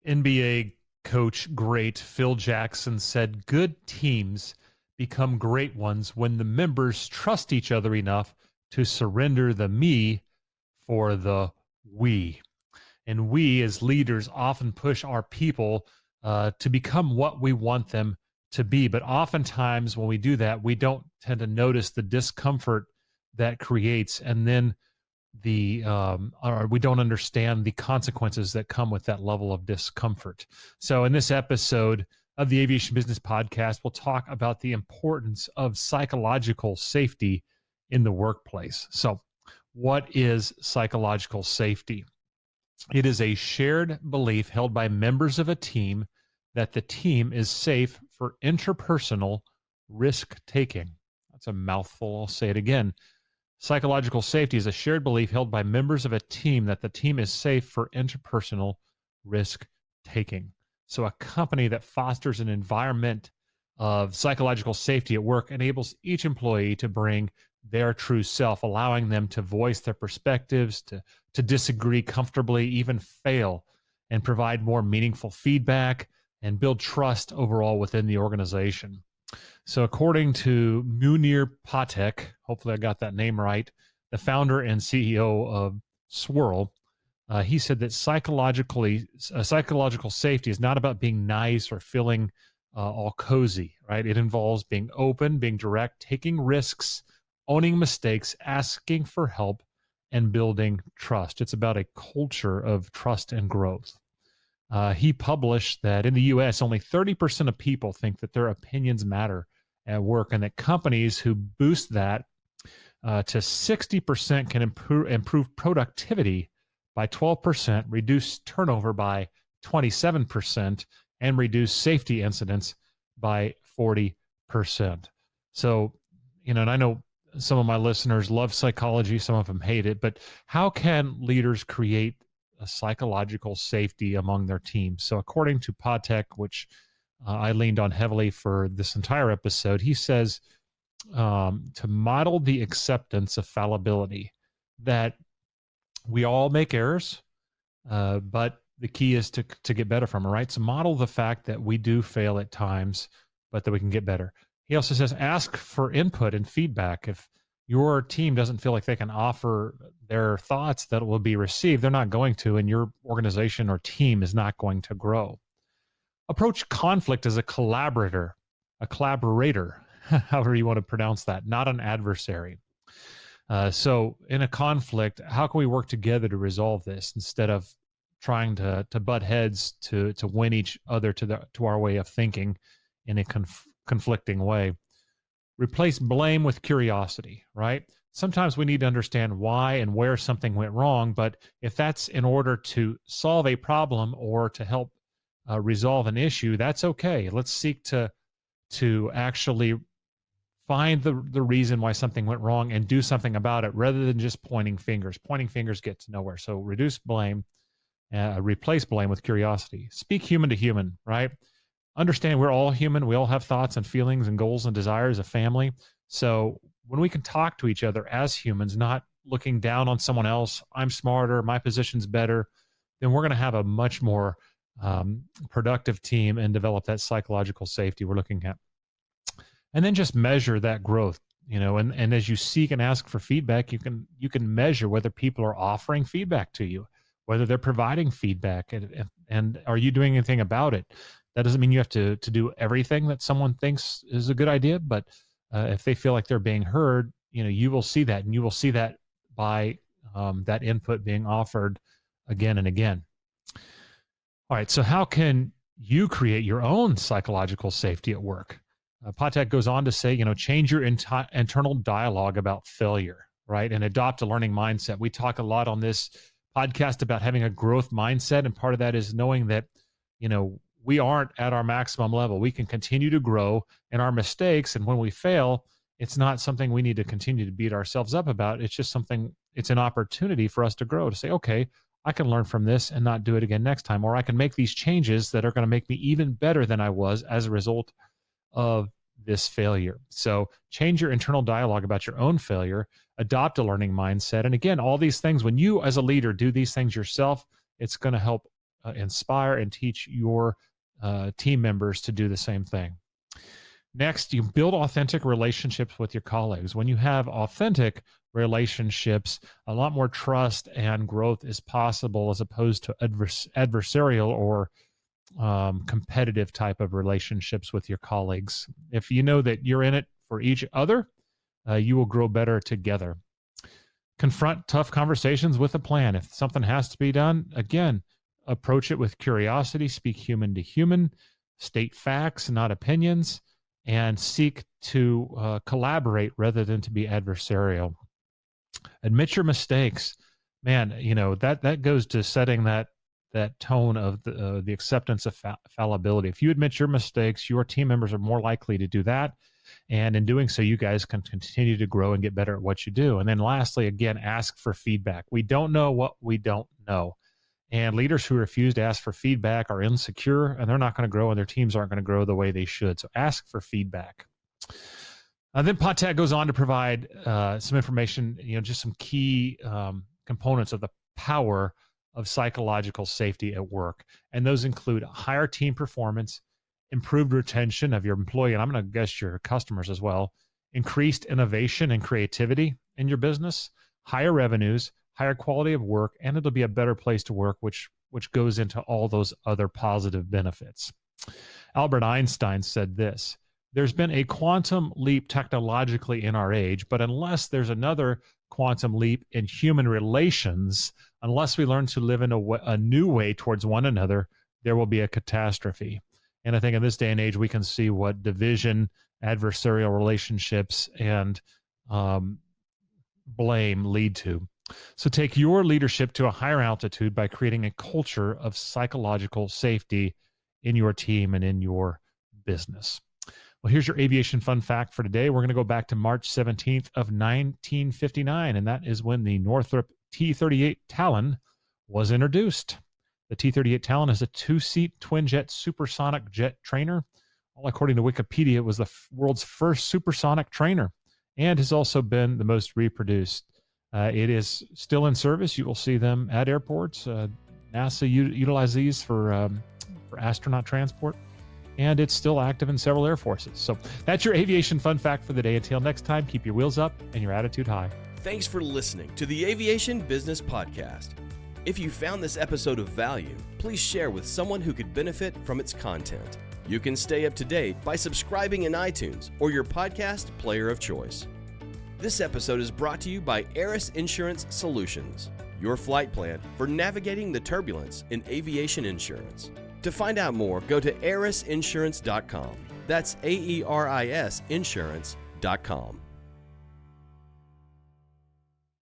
NBA coach great Phil Jackson said, "Good teams become great ones when the members trust each other enough to surrender the me for the we." And we as leaders often push our people to become what we want them to be. But oftentimes when we do that, we don't tend to notice the discomfort that creates, and then or we don't understand the consequences that come with that level of discomfort. So in this episode of the Aviation Business Podcast, we'll talk about the importance of psychological safety in the workplace. So what is psychological safety? It is a shared belief held by members of a team that the team is safe for interpersonal risk-taking. That's a mouthful. I'll say it again. Psychological safety is a shared belief held by members of a team that the team is safe for interpersonal risk-taking. So a company that fosters an environment of psychological safety at work enables each employee to bring their true self, allowing them to voice their perspectives, to disagree comfortably, even fail, and provide more meaningful feedback and build trust overall within the organization. So according to Munir Patek, hopefully I got that name right, the founder and CEO of Swirl, he said that psychological safety is not about being nice or feeling all cozy, right? It involves being open, being direct, taking risks, owning mistakes, asking for help, and building trust. It's about a culture of trust and growth. He published that in the U.S., only 30% of people think that their opinions matter at work, and that companies who boost that to 60% can improve productivity by 12%, reduce turnover by 27%, and reduce safety incidents by 40%. So, and I know some of my listeners love psychology, some of them hate it, but how can leaders create a psychological safety among their teams? So according to Patek, which I leaned on heavily for this entire episode, he says to model the acceptance of fallibility, that we all make errors, but the key is to get better from it, right? So model the fact that we do fail at times, but that we can get better. He also says, ask for input and feedback. If your team doesn't feel like they can offer their thoughts that will be received, they're not going to, and your organization or team is not going to grow. Approach conflict as a collaborator, however you want to pronounce that, not an adversary. So in a conflict, how can we work together to resolve this instead of trying to butt heads to win each other to our way of thinking in a conflicting way? Replace blame with curiosity, right? Sometimes we need to understand why and where something went wrong, but if that's in order to solve a problem or to help resolve an issue, that's okay. Let's seek to actually find the reason why something went wrong and do something about it rather than just pointing fingers. Pointing fingers gets nowhere. So reduce blame, replace blame with curiosity. Speak human to human, right? Understand we're all human. We all have thoughts and feelings and goals and desires, a family. So when we can talk to each other as humans, not looking down on someone else, I'm smarter, my position's better, then we're going to have a much more productive team and develop that psychological safety we're looking at. And then just measure that growth, and as you seek and ask for feedback, you can measure whether people are offering feedback to you, whether they're providing feedback, and are you doing anything about it? That doesn't mean you have to do everything that someone thinks is a good idea, but if they feel like they're being heard, you will see that, and you will see that by that input being offered again and again. All right, so how can you create your own psychological safety at work? Patek goes on to say, change your internal dialogue about failure, right? And adopt a learning mindset. We talk a lot on this podcast about having a growth mindset, and part of that is knowing that, we aren't at our maximum level. We can continue to grow, and our mistakes, and when we fail, it's not something we need to continue to beat ourselves up about. It's just it's an opportunity for us to grow, to say, okay, I can learn from this and not do it again next time, or I can make these changes that are going to make me even better than I was as a result of this failure. So change your internal dialogue about your own failure, adopt a learning mindset. And again, all these things, when you as a leader do these things yourself, it's going to help inspire and teach your team members to do the same thing. Next, you build authentic relationships with your colleagues. When you have authentic relationships, a lot more trust and growth is possible as opposed to adversarial or competitive type of relationships with your colleagues. If you know that you're in it for each other, you will grow better together. Confront tough conversations with a plan. If something has to be done, again, approach it with curiosity, speak human to human, state facts, not opinions, and seek to collaborate rather than to be adversarial. Admit your mistakes. Man, that goes to setting that tone of the acceptance of fallibility. If you admit your mistakes, your team members are more likely to do that. And in doing so, you guys can continue to grow and get better at what you do. And then lastly, again, ask for feedback. We don't know what we don't know. And leaders who refuse to ask for feedback are insecure, and they're not going to grow, and their teams aren't going to grow the way they should. So ask for feedback. Then Patek goes on to provide some information, just some key components of the power of psychological safety at work. And those include higher team performance, improved retention of your employee, and I'm going to guess your customers as well, increased innovation and creativity in your business, higher revenues, higher quality of work, and it'll be a better place to work, which goes into all those other positive benefits. Albert Einstein said this: there's been a quantum leap technologically in our age, but unless there's another quantum leap in human relations, unless we learn to live in a new way towards one another, there will be a catastrophe. And I think in this day and age, we can see what division, adversarial relationships, and blame lead to. So take your leadership to a higher altitude by creating a culture of psychological safety in your team and in your business. Well, here's your aviation fun fact for today. We're going to go back to March 17th of 1959, and that is when the Northrop T-38 Talon was introduced. The T-38 Talon is a two-seat twin-jet supersonic jet trainer. All according to Wikipedia, it was the world's first supersonic trainer and has also been the most reproduced. It is still in service. You will see them at airports. NASA utilize these for astronaut transport, and it's still active in several air forces. So that's your aviation fun fact for the day. Until next time, keep your wheels up and your attitude high. Thanks for listening to the Aviation Business Podcast. If you found this episode of value, please share with someone who could benefit from its content. You can stay up to date by subscribing in iTunes or your podcast player of choice. This episode is brought to you by Aris Insurance Solutions, your flight plan for navigating the turbulence in aviation insurance. To find out more, go to arisinsurance.com. That's AERIS insurance.com.